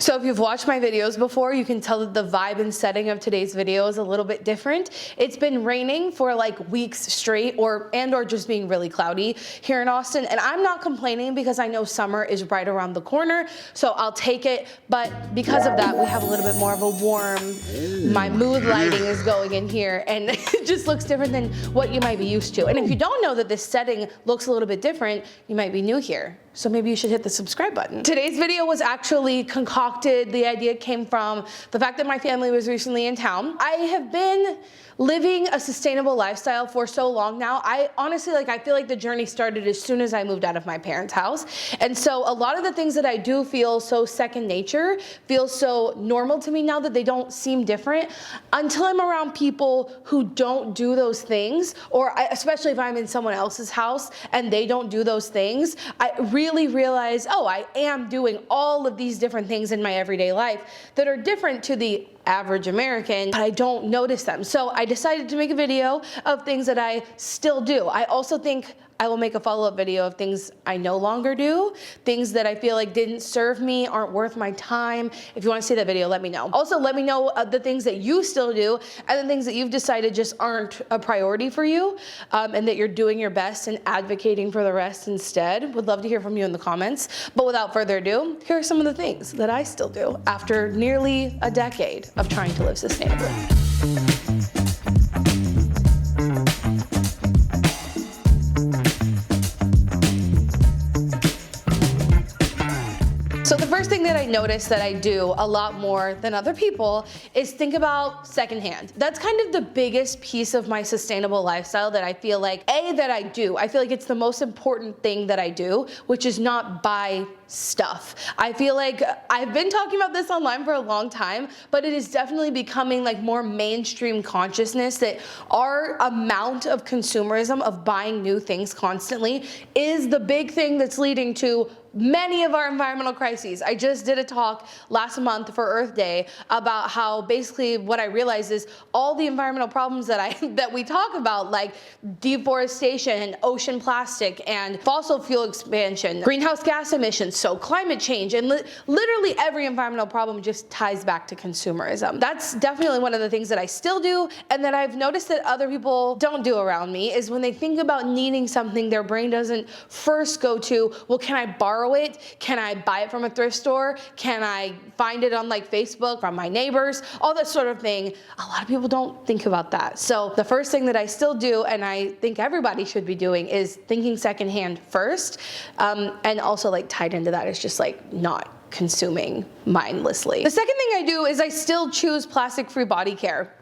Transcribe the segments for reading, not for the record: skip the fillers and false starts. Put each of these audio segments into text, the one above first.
So if you've watched my videos before, you can tell that the vibe and setting of today's video is a little bit different. It's been raining for like weeks straight, or just being really cloudy here in Austin, and I'm not complaining because I know summer is right around the corner, so I'll take it. But because of that, we have a little bit more of a warm, my mood lighting is going in here, and it just looks different than what you might be used to. And if you don't know that this setting looks a little bit different, you might be new here. So maybe you should hit the subscribe button. Today's video was actually concocted. The idea came from the fact that my family was recently in town. I have been living a sustainable lifestyle for so long now. I honestly, I feel like the journey started as soon as I moved out of my parents' house. And so a lot of the things that I do feel so second nature, feel so normal to me now that they don't seem different until I'm around people who don't do those things, or especially if I'm in someone else's house and they don't do those things, I really realize, oh, I am doing all of these different things in my everyday life that are different to the average American, but I don't notice them. So I decided to make a video of things that I still do. I also think I will make a follow-up video of things I no longer do, things that I feel like didn't serve me, aren't worth my time. If you want to see that video, let me know. Also, let me know the things that you still do and the things that you've decided just aren't a priority for you, and that you're doing your best and advocating for the rest instead. Would love to hear from you in the comments. But without further ado, here are some of the things that I still do after nearly a decade of trying to live sustainably. So the first thing that I notice that I do a lot more than other people is think about secondhand. That's kind of the biggest piece of my sustainable lifestyle that I feel like, that I do. I feel like it's the most important thing that I do, which is not buy stuff. I feel like I've been talking about this online for a long time, but it is definitely becoming like more mainstream consciousness that our amount of consumerism, of buying new things constantly, is the big thing that's leading to many of our environmental crises. I just did a talk last month for Earth Day about how basically what I realized is all the environmental problems that we talk about, like deforestation and ocean plastic and fossil fuel expansion, greenhouse gas emissions, so climate change, and literally every environmental problem just ties back to consumerism. That's definitely one of the things that I still do, and that I've noticed that other people don't do around me, is when they think about needing something, their brain doesn't first go to, well, can I borrow it? Can I buy it from a thrift store? Can I find it on like Facebook from my neighbors? All that sort of thing. A lot of people don't think about that. So the first thing that I still do, and I think everybody should be doing, is thinking secondhand first, and also like tied into that is just like not consuming mindlessly. The second thing I do is I still choose plastic-free body care.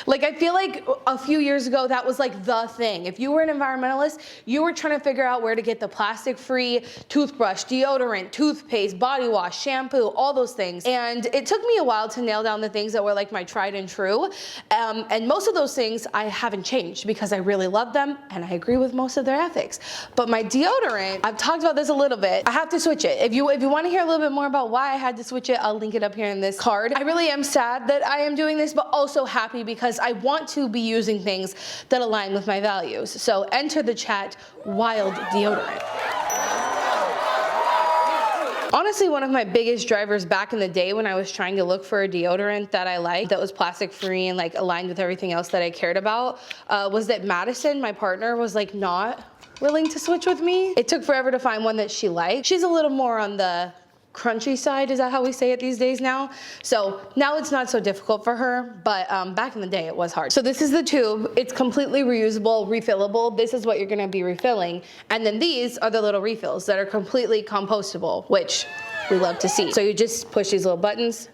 Like, I feel like a few years ago, that was like the thing. If you were an environmentalist, you were trying to figure out where to get the plastic-free toothbrush, deodorant, toothpaste, body wash, shampoo, all those things. And it took me a while to nail down the things that were like my tried and true. And most of those things I haven't changed because I really love them and I agree with most of their ethics. But my deodorant, I've talked about this a little bit. I have to switch it. If you want to hear a little bit more about why I had to switch it, I'll link it up here in this card. I really am sad that I am doing this, but also happy because I want to be using things that align with my values. So enter the chat, wild deodorant. Honestly, one of my biggest drivers back in the day when I was trying to look for a deodorant that I liked, that was plastic free and like aligned with everything else that I cared about, was that Madison, my partner, was like not willing to switch with me. It took forever to find one that she liked. She's a little more on the crunchy side, is that how we say it these days now? So now it's not so difficult for her, but back in the day it was hard. So this is the tube. It's completely reusable, refillable. This is what you're gonna be refilling. And then these are the little refills that are completely compostable, which we love to see. So you just push these little buttons,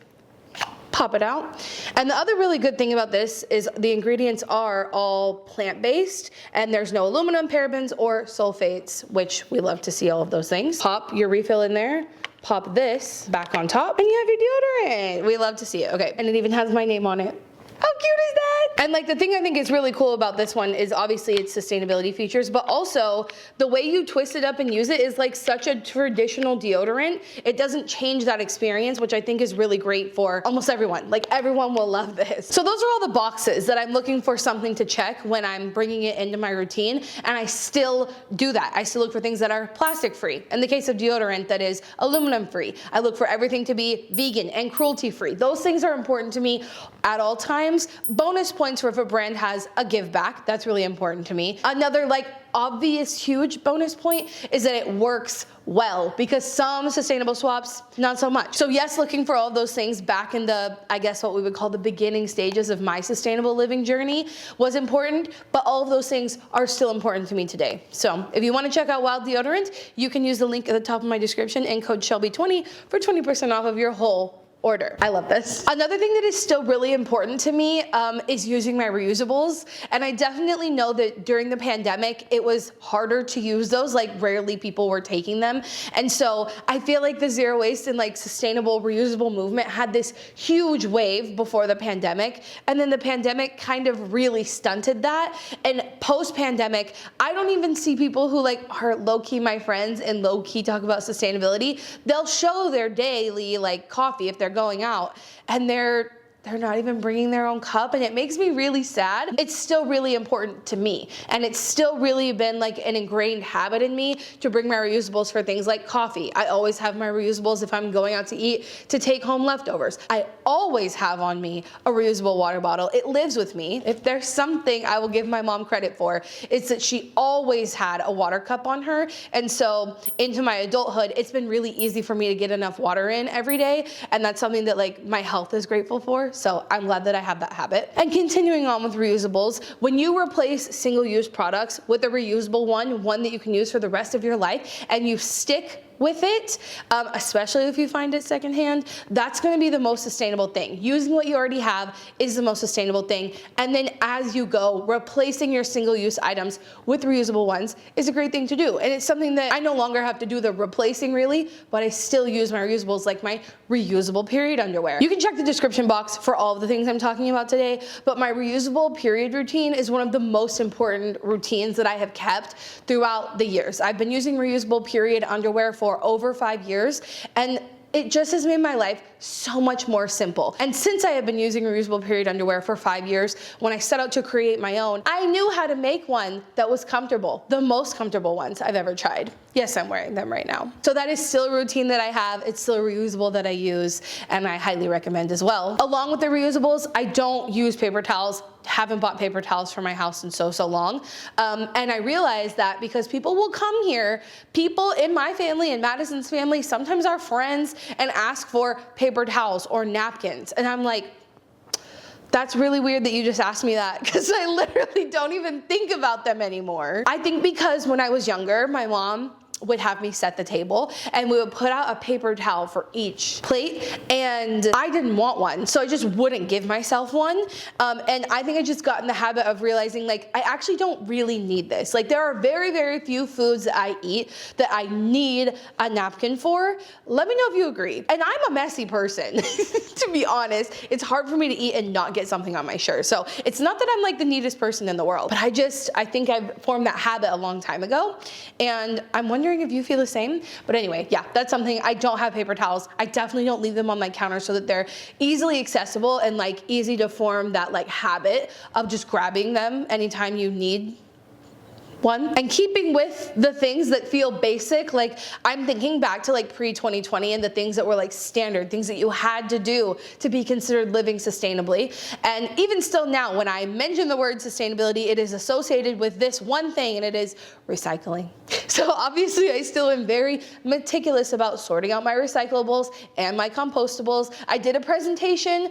pop it out. And the other really good thing about this is the ingredients are all plant-based and there's no aluminum, parabens, or sulfates, which we love to see all of those things. Pop your refill in there, pop this back on top, and you have your deodorant. We love to see it. Okay, and it even has my name on it. How cute is that? And like the thing I think is really cool about this one is obviously its sustainability features, but also the way you twist it up and use it is like such a traditional deodorant. It doesn't change that experience, which I think is really great for almost everyone. Like everyone will love this. So those are all the boxes that I'm looking for something to check when I'm bringing it into my routine. And I still do that. I still look for things that are plastic free. In the case of deodorant, that is aluminum free. I look for everything to be vegan and cruelty free. Those things are important to me at all times. Bonus points for if a brand has a give back. That's really important to me. Another like obvious huge bonus point is that it works well, because some sustainable swaps, not so much. So yes, looking for all of those things back in the, I guess what we would call the beginning stages of my sustainable living journey was important, but all of those things are still important to me today. So if you want to check out Wild Deodorant, you can use the link at the top of my description and code Shelby20 for 20% off of your whole order. I love this. Another thing that is still really important to me is using my reusables. And I definitely know that during the pandemic, it was harder to use those, like rarely people were taking them. And so I feel like the zero waste and like sustainable reusable movement had this huge wave before the pandemic. And then the pandemic kind of really stunted that. And post-pandemic, I don't even see people who like are low-key my friends and low-key talk about sustainability. They'll show their daily like coffee if they're going out, and they're not even bringing their own cup, and it makes me really sad. It's still really important to me, and it's still really been like an ingrained habit in me to bring my reusables for things like coffee. I always have my reusables if I'm going out to eat to take home leftovers. I always have on me a reusable water bottle. It lives with me. If there's something I will give my mom credit for, it's that she always had a water cup on her, and so into my adulthood, it's been really easy for me to get enough water in every day, and that's something that like my health is grateful for. So I'm glad that I have that habit. And continuing on with reusables, when you replace single-use products with a reusable one that you can use for the rest of your life, and you stick with it, especially if you find it secondhand, that's gonna be the most sustainable thing. Using what you already have is the most sustainable thing. And then as you go, replacing your single-use items with reusable ones is a great thing to do. And it's something that I no longer have to do the replacing really, but I still use my reusables like my reusable period underwear. You can check the description box for all of the things I'm talking about today, but my reusable period routine is one of the most important routines that I have kept throughout the years. I've been using reusable period underwear for over 5 years, and it just has made my life so much more simple. And since I have been using reusable period underwear for 5 years, when I set out to create my own, I knew how to make one that was comfortable, the most comfortable ones I've ever tried. Yes, I'm wearing them right now. So that is still a routine that I have. It's still a reusable that I use, and I highly recommend as well. Along with the reusables, I don't use paper towels. Haven't bought paper towels for my house in so long. And I realized that because people will come here, people in my family and Madison's family, sometimes our friends, and ask for paper towels or napkins. And I'm like, that's really weird that you just asked me that, because I literally don't even think about them anymore. I think because when I was younger, my mom would have me set the table, and we would put out a paper towel for each plate, and I didn't want one, so I just wouldn't give myself one. And I think I just got in the habit of realizing like I actually don't really need this. Like there are very few foods that I eat that I need a napkin for. Let me know if you agree. And I'm a messy person, to be honest. It's hard for me to eat and not get something on my shirt. So it's not that I'm like the neatest person in the world, but I think I've formed that habit a long time ago, and I'm wondering if you feel the same. But anyway, yeah, that's something. I don't have paper towels. I definitely don't leave them on my counter so that they're easily accessible and like easy to form that like habit of just grabbing them anytime you need one. And keeping with the things that feel basic, like I'm thinking back to like pre-2020 and the things that were like standard, things that you had to do to be considered living sustainably. And even still now, when I mention the word sustainability, it is associated with this one thing, and it is recycling. So obviously I still am very meticulous about sorting out my recyclables and my compostables. I did a presentation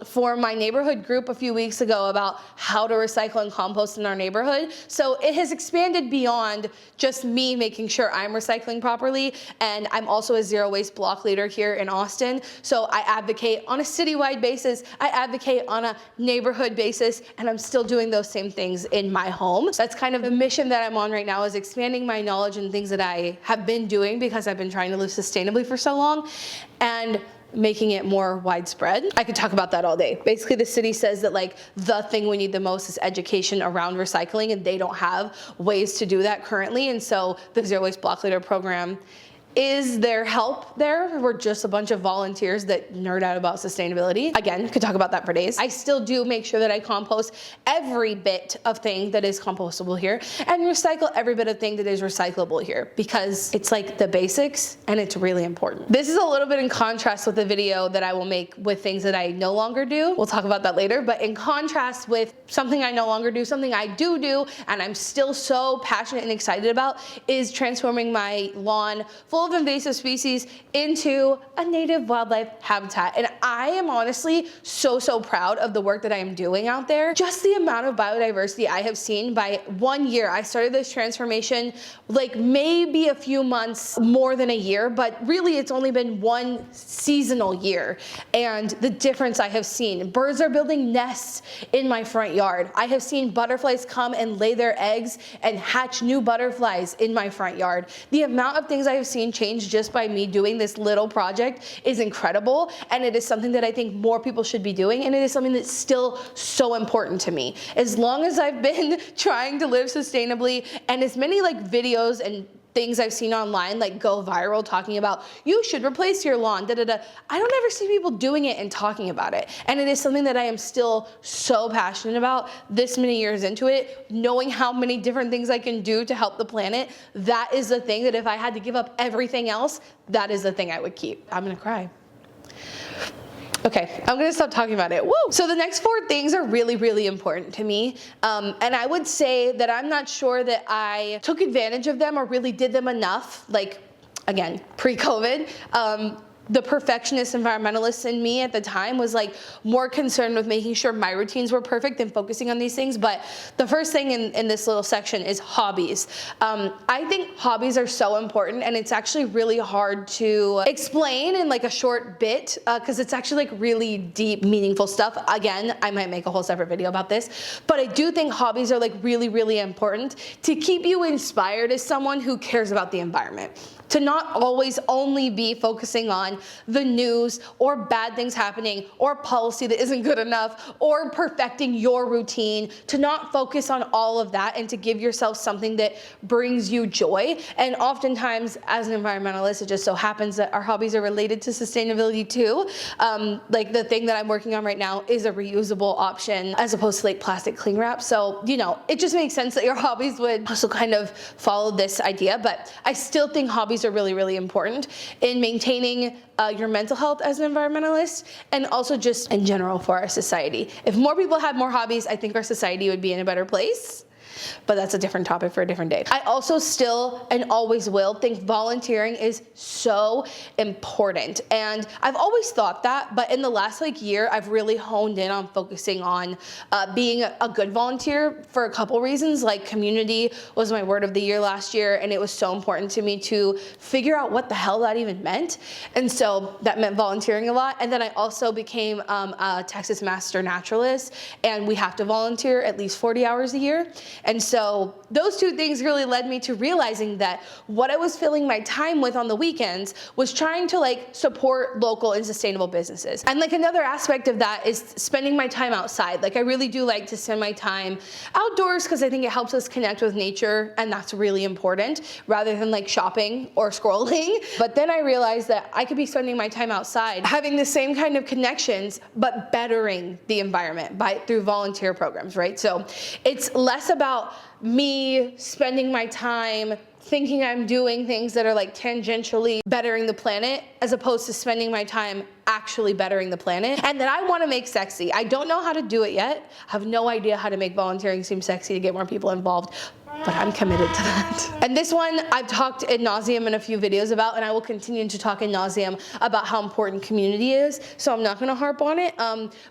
for my neighborhood group a few weeks ago about how to recycle and compost in our neighborhood. So it has expanded beyond just me making sure I'm recycling properly, and I'm also a zero waste block leader here in Austin. So I advocate on a citywide basis, I advocate on a neighborhood basis, and I'm still doing those same things in my home. So that's kind of the mission that I'm on right now, is expanding my knowledge and things that I have been doing because I've been trying to live sustainably for so long. And making it more widespread. I could talk about that all day. Basically, the city says that like the thing we need the most is education around recycling, and they don't have ways to do that currently. And so the Zero Waste Block Leader program is there help there. We're just a bunch of volunteers that nerd out about sustainability. Again, could talk about that for days. I still do make sure that I compost every bit of thing that is compostable here and recycle every bit of thing that is recyclable here, because it's like the basics and it's really important. This is a little bit in contrast with the video that I will make with things that I no longer do. We'll talk about that later, but in contrast with something I no longer do, something I do and I'm still so passionate and excited about is transforming my lawn full of invasive species into a native wildlife habitat. And I am honestly so proud of the work that I am doing out there. Just the amount of biodiversity I have seen by 1 year. I started this transformation like maybe a few months more than a year, but really it's only been one seasonal year. And the difference I have seen. Birds are building nests in my front yard. I have seen butterflies come and lay their eggs and hatch new butterflies in my front yard. The amount of things I have seen change just by me doing this little project is incredible, and it is something that I think more people should be doing, and it is something that's still so important to me. As long as I've been trying to live sustainably, and as many like videos and things I've seen online like go viral talking about you should replace your lawn, I don't ever see people doing it and talking about it. And it is something that I am still so passionate about this many years into it, knowing how many different things I can do to help the planet. That is the thing that if I had to give up everything else, that is the thing I would keep. I'm gonna cry. Okay, I'm gonna stop talking about it. Woo! So the next 4 things are really important to me. And I would say that I'm not sure that I took advantage of them or really did them enough, like, again, pre-COVID. The perfectionist environmentalist in me at the time was like more concerned with making sure my routines were perfect than focusing on these things. But the first thing in this little section is hobbies. I think hobbies are so important, and it's actually really hard to explain in like a short bit because it's actually like really deep, meaningful stuff. Again, I might make a whole separate video about this, but I do think hobbies are like really important to keep you inspired as someone who cares about the environment. To not always only be focusing on the news or bad things happening or policy that isn't good enough or perfecting your routine, to not focus on all of that and to give yourself something that brings you joy. And oftentimes as an environmentalist, it just so happens that our hobbies are related to sustainability too. Like the thing that I'm working on right now is a reusable option as opposed to like plastic cling wrap. So, you know, it just makes sense that your hobbies would also kind of follow this idea, but I still think hobbies are really important in maintaining your mental health as an environmentalist, and also just in general for our society. If more people had more hobbies, I think our society would be in a better place. But that's a different topic for a different day. I also still and always will think volunteering is so important. And I've always thought that, but in the last like year, I've really honed in on focusing on being a good volunteer for a couple reasons. Like community was my word of the year last year, and it was so important to me to figure out what the hell that even meant. And so that meant volunteering a lot. And then I also became a Texas Master Naturalist, and we have to volunteer at least 40 hours a year. And so those 2 things really led me to realizing that what I was filling my time with on the weekends was trying to like support local and sustainable businesses. And like another aspect of that is spending my time outside. Like I really do like to spend my time outdoors because I think it helps us connect with nature, and that's really important rather than like shopping or scrolling. But then I realized that I could be spending my time outside having the same kind of connections but bettering the environment through volunteer programs, right? So it's less about me spending my time thinking I'm doing things that are like tangentially bettering the planet, as opposed to spending my time actually bettering the planet, and that I want to make sexy. I don't know how to do it yet. I have no idea how to make volunteering seem sexy to get more people involved, but I'm committed to that. And this one I've talked ad nauseum in a few videos about, and I will continue to talk ad nauseum about how important community is, so I'm not gonna harp on it.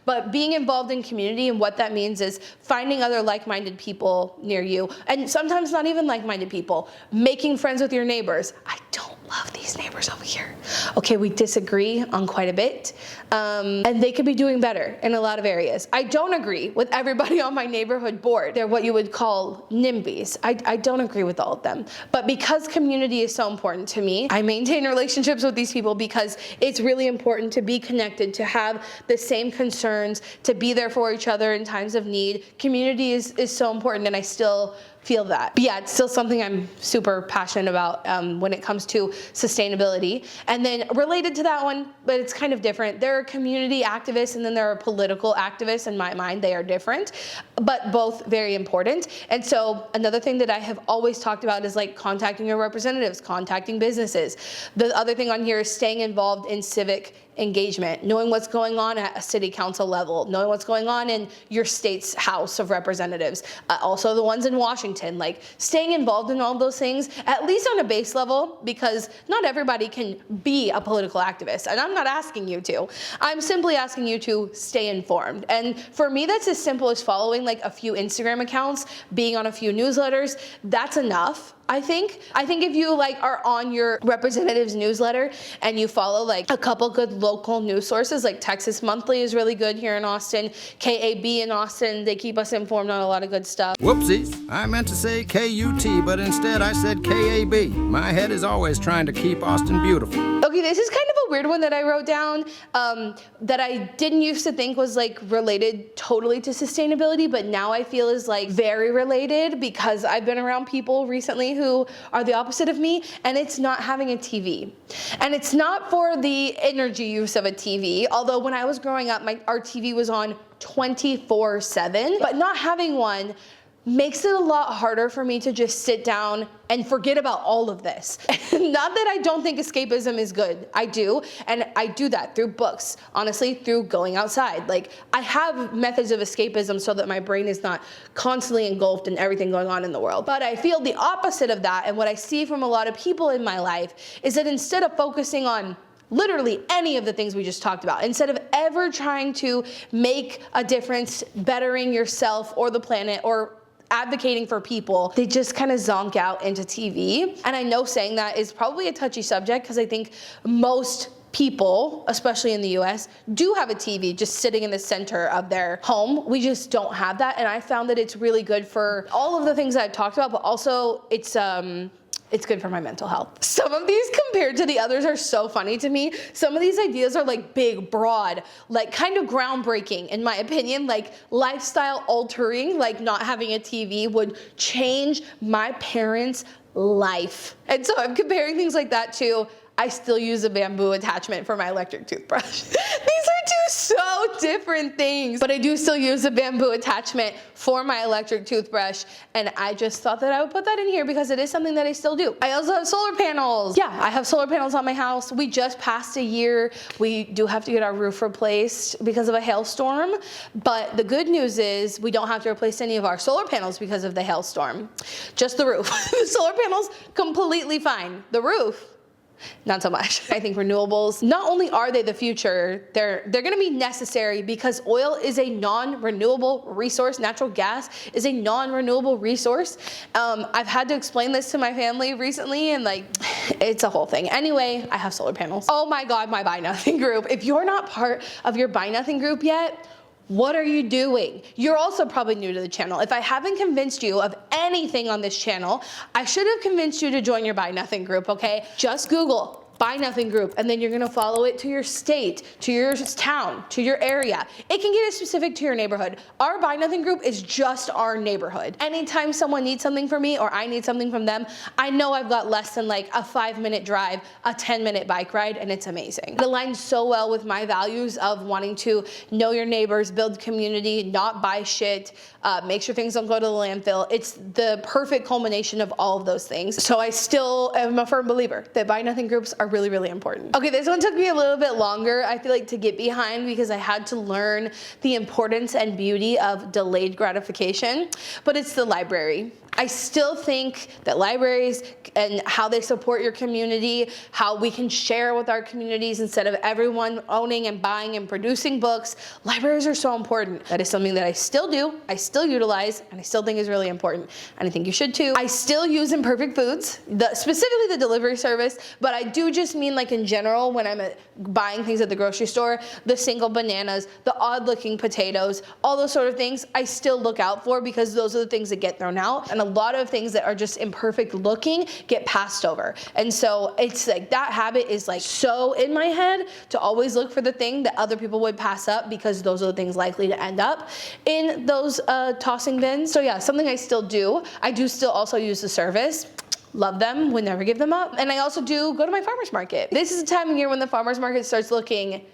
But being involved in community, and what that means is finding other like-minded people near you, and sometimes not even like-minded people, making friends with your neighbors. I don't love these neighbors over here. Okay, we disagree on quite a bit, and they could be doing better in a lot of areas. I don't agree with everybody on my neighborhood board. They're what you would call NIMBYs. I don't agree with all of them. But because community is so important to me, I maintain relationships with these people because it's really important to be connected, to have the same concerns, to be there for each other in times of need. Community is so important, and I still feel that. But yeah, it's still something I'm super passionate about when it comes to sustainability. And then related to that one, but it's kind of different, there are community activists and then there are political activists. In my mind, they are different, but both very important. And so another thing that I have always talked about is like contacting your representatives, contacting businesses. The other thing on here is staying involved in civic engagement, knowing what's going on at a city council level, knowing what's going on in your state's House of Representatives, also the ones in Washington, like staying involved in all those things, at least on a base level, because not everybody can be a political activist. And I'm not asking you to. I'm simply asking you to stay informed. And for me, that's as simple as following like a few Instagram accounts, being on a few newsletters. That's enough. I think if you like are on your representative's newsletter and you follow like a couple good local news sources, like Texas Monthly is really good here in Austin, KAB in Austin, they keep us informed on a lot of good stuff. Whoopsies, I meant to say KUT, but instead I said KAB. My head is always trying to keep Austin beautiful. Okay, this is kind of a weird one that I wrote down that I didn't used to think was like related totally to sustainability, but now I feel is like very related because I've been around people recently who are the opposite of me, and it's not having a TV. And it's not for the energy use of a TV, although when I was growing up, our TV was on 24/7, but not having one makes it a lot harder for me to just sit down and forget about all of this. Not that I don't think escapism is good. I do, and I do that through books, honestly, through going outside. Like, I have methods of escapism so that my brain is not constantly engulfed in everything going on in the world. But I feel the opposite of that, and what I see from a lot of people in my life is that instead of focusing on literally any of the things we just talked about, instead of ever trying to make a difference, bettering yourself or the planet or advocating for people, they just kind of zonk out into TV. And I know saying that is probably a touchy subject because I think most people, especially in the US, do have a TV just sitting in the center of their home. We just don't have that. And I found that it's really good for all of the things I've talked about, but also it's good for my mental health. Some of these compared to the others are so funny to me. Some of these ideas are like big, broad, like kind of groundbreaking in my opinion, like lifestyle altering, like not having a TV would change my parents' life. And so I'm comparing things like that to I still use a bamboo attachment for my electric toothbrush. These are two so different things, but I do still use a bamboo attachment for my electric toothbrush, and I just thought that I would put that in here because it is something that I still do. I also have solar panels. Yeah, I have solar panels on my house. We just passed a year. We do have to get our roof replaced because of a hailstorm, but the good news is we don't have to replace any of our solar panels because of the hailstorm. Just the roof. The solar panels, completely fine. The roof, not so much. I think renewables, not only are they the future, they're gonna be necessary because oil is a non-renewable resource. Natural gas is a non-renewable resource. I've had to explain this to my family recently and like, it's a whole thing. Anyway, I have solar panels. Oh my God, my Buy Nothing group. If you're not part of your Buy Nothing group yet, what are you doing? You're also probably new to the channel. If I haven't convinced you of anything on this channel, I should have convinced you to join your Buy Nothing group, okay? Just Google Buy Nothing group, and then you're gonna follow it to your state, to your town, to your area. It can get as specific to your neighborhood. Our Buy Nothing group is just our neighborhood. Anytime someone needs something from me or I need something from them, I know I've got less than like a 5-minute drive, a 10-minute bike ride, and it's amazing. It aligns so well with my values of wanting to know your neighbors, build community, not buy shit, make sure things don't go to the landfill. It's the perfect culmination of all of those things. So I still am a firm believer that Buy Nothing groups are are really, really important. Okay, this one took me a little bit longer, I feel like, to get behind because I had to learn the importance and beauty of delayed gratification, but it's the library. I still think that libraries and how they support your community, how we can share with our communities instead of everyone owning and buying and producing books, libraries are so important. That is something that I still do, I still utilize, and I still think is really important. And I think you should too. I still use Imperfect Foods, specifically the delivery service, but I do just mean like in general when I'm buying things at the grocery store, the single bananas, the odd looking potatoes, all those sort of things, I still look out for because those are the things that get thrown out. And a lot of things that are just imperfect looking get passed over. And so it's like that habit is like so in my head to always look for the thing that other people would pass up because those are the things likely to end up in those tossing bins. So yeah, something I still do. I do still also use the service. Love them, would never give them up. And I also do go to my farmer's market. This is the time of year when the farmer's market starts looking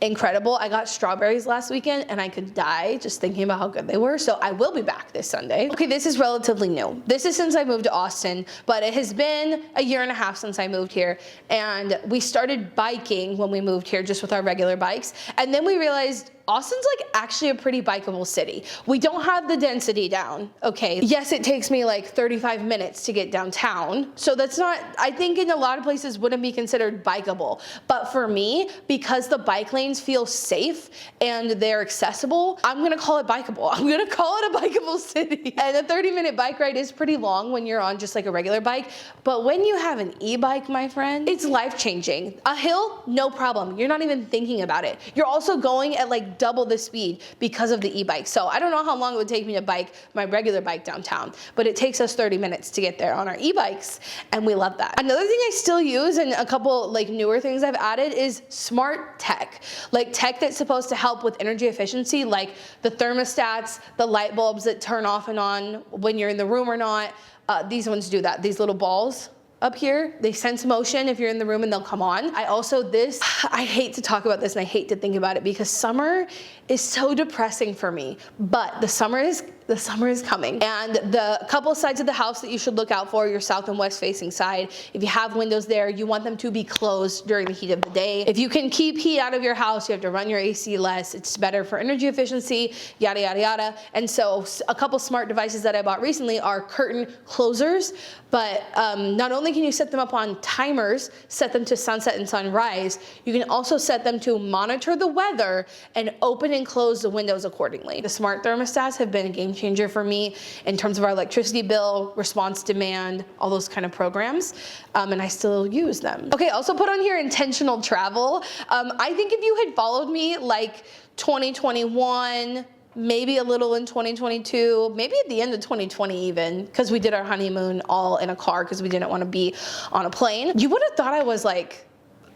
incredible. I got strawberries last weekend and I could die just thinking about how good they were. So I will be back this Sunday. Okay, this is relatively new. This is since I moved to Austin, but it has been a year and a half since I moved here. And we started biking when we moved here just with our regular bikes. And then we realized Austin's like actually a pretty bikeable city. We don't have the density down, okay? Yes, it takes me like 35 minutes to get downtown. So that's not, I think in a lot of places wouldn't be considered bikeable. But for me, because the bike lanes feel safe and they're accessible, I'm gonna call it bikeable. I'm gonna call it a bikeable city. And a 30-minute bike ride is pretty long when you're on just like a regular bike. But when you have an e-bike, my friend, it's life-changing. A hill, no problem. You're not even thinking about it. You're also going at like double the speed because of the e-bike. So I don't know how long it would take me to bike my regular bike downtown, but it takes us 30 minutes to get there on our e-bikes, and we love that. Another thing I still use, and a couple like newer things I've added, is smart tech. Like tech that's supposed to help with energy efficiency, like the thermostats, the light bulbs that turn off and on when you're in the room or not. These ones do that. These little balls up here, they sense motion if you're in the room and they'll come on. I hate to talk about this and I hate to think about it because summer is so depressing for me, but the summer is coming. And the couple sides of the house that you should look out for, your south and west facing side, if you have windows there, you want them to be closed during the heat of the day. If you can keep heat out of your house, you have to run your AC less. It's better for energy efficiency, yada, yada, yada. And so a couple smart devices that I bought recently are curtain closers, but not only can you set them up on timers, set them to sunset and sunrise, you can also set them to monitor the weather and open and close the windows accordingly. The smart thermostats have been a game changer for me in terms of our electricity bill, response demand, all those kind of programs, and I still use them. Okay, also put on here intentional travel. I think if you had followed me like 2021, maybe a little in 2022, maybe at the end of 2020 even, because we did our honeymoon all in a car because we didn't want to be on a plane, you would have thought I was like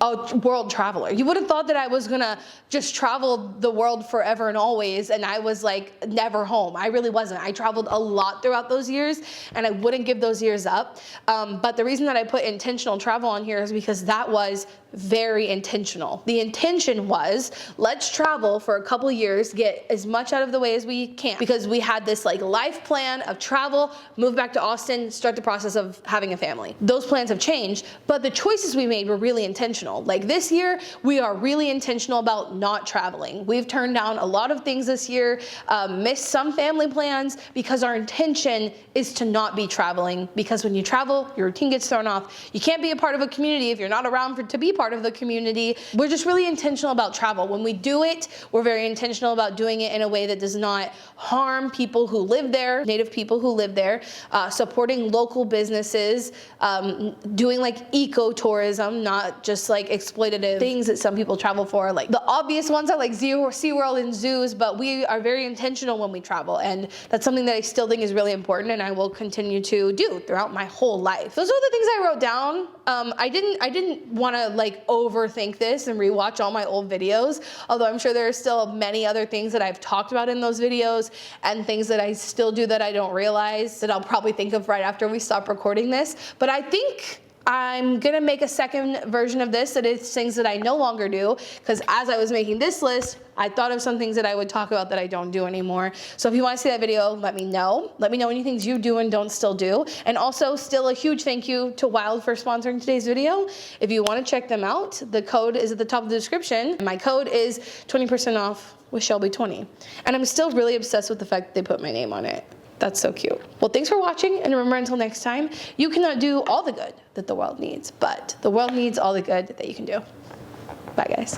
a world traveler. You would have thought that I was gonna just travel the world forever and always, and I was like never home. I really wasn't. I traveled a lot throughout those years, and I wouldn't give those years up. But the reason that I put intentional travel on here is because that was very intentional. The intention was, let's travel for a couple years, get as much out of the way as we can, because we had this like life plan of travel, move back to Austin, start the process of having a family. Those plans have changed, but the choices we made were really intentional. Like this year, we are really intentional about not traveling. We've turned down a lot of things this year, missed some family plans because our intention is to not be traveling, because when you travel, your routine gets thrown off. You can't be a part of a community if you're not around to be part of the community. We're just really intentional about travel. When we do it, we're very intentional about doing it in a way that does not harm people who live there, native people who live there, supporting local businesses, doing like eco-tourism, not just like exploitative things that some people travel for. Like the obvious ones are like SeaWorld and zoos, but we are very intentional when we travel, and that's something that I still think is really important and I will continue to do throughout my whole life. Those are the things I wrote down. I didn't want to like overthink this and rewatch all my old videos, although I'm sure there are still many other things that I've talked about in those videos and things that I still do that I don't realize that I'll probably think of right after we stop recording this. But I think I'm gonna make a second version of this that is things that I no longer do, because as I was making this list, I thought of some things that I would talk about that I don't do anymore. So if you want to see that video, let me know. Let me know any things you do and don't still do. And also still a huge thank you to Wild for sponsoring today's video. If you want to check them out, the code is at the top of the description. My code is 20% off with Shelby20. And I'm still really obsessed with the fact that they put my name on it. That's so cute. Well, thanks for watching, and remember, until next time, you cannot do all the good that the world needs, but the world needs all the good that you can do. Bye, guys.